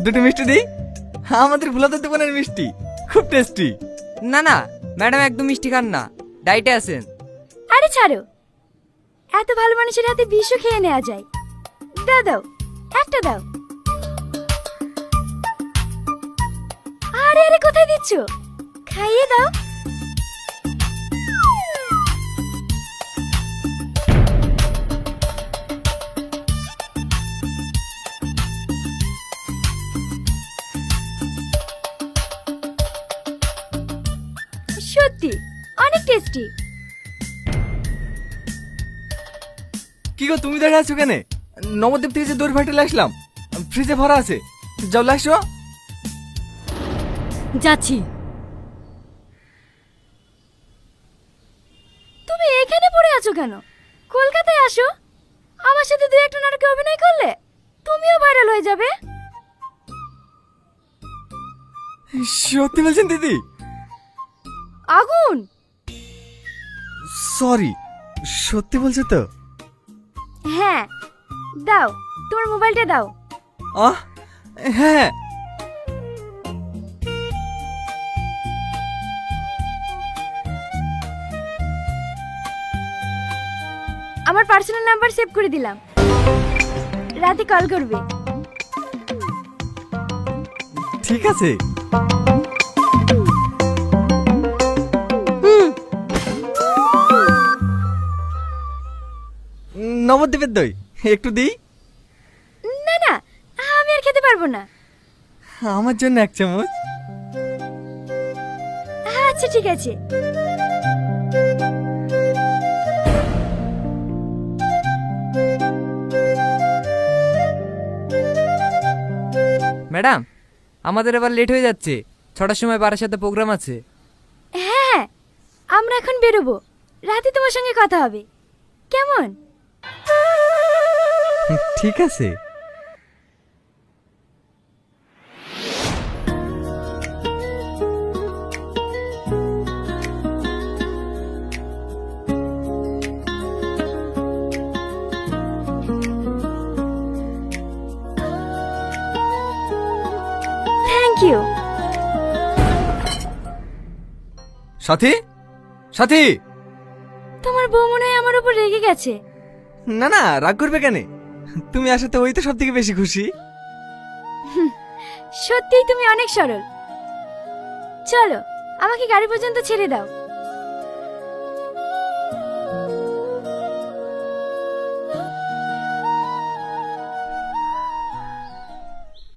দুটো মিষ্টি দিই। আমাদের ভোলাদের দোকানের মিষ্টি খুব টেস্টি। না না ম্যাডাম একদম মিষ্টি খান না, ডায়েটে আছেন। আরে ছাড়ো, এত ভালো মানুষের হাতে বিষও খেয়ে নেওয়া যায়। দাও দাও, একটা দাও। আরে আরে কোথায় দিচ্ছ? খাইয়ে দাও। সত্যি অনেক টেস্টি। কি গো তুমি দাঁড়িয়ে আছো কেন? নবদ্বীপ থেকে যে দই ফাটিয়ে আসলাম, ফ্রিজে ভরা আছে, যাও লাসো। যাচ্ছি। তুমি এখানে পড়ে আছো কেন? কলকাতায় আসো, আমার সাথে দুই একটা নাটকে অভিনয় করলে তুমিও ভাইরাল হয়ে যাবে। সত্যি বলছেন দিদি? আগুন। সরি, সত্যি বলছো তো? হ্যাঁ দাও, তোমার মোবাইলটা দাও। আহ হ্যাঁ। আমার পার্সোনাল নাম্বার সেভ করে দিলাম, রাতে কল করবে। ঠিক আছে। নবদ্বীপের দই একটু দিই। না না, আমি আর খেতে পারবো না। আমার জন্য এক চামচ। আচ্ছা ঠিক আছে। ম্যাডাম আমাদের এবার লেট হয়ে যাচ্ছে, 6টার সময় বাড়ির সাথে প্রোগ্রাম আছে। হ্যাঁ আমরা এখন বেরোবো, রাতে তোমার সঙ্গে কথা হবে কেমন? ঠিক আছে। Thank you. সাথী, সাথী। তোমার বউ মনে হয় আমার উপর রেগে গেছে। না না, রাগ করবে কেন? তুমি আসাতে ওই তো সব থেকে বেশি খুশি। সত্যিই তুমি অনেক সরল। চলো আমাকে গাড়ি পর্যন্ত ছেড়ে দাও।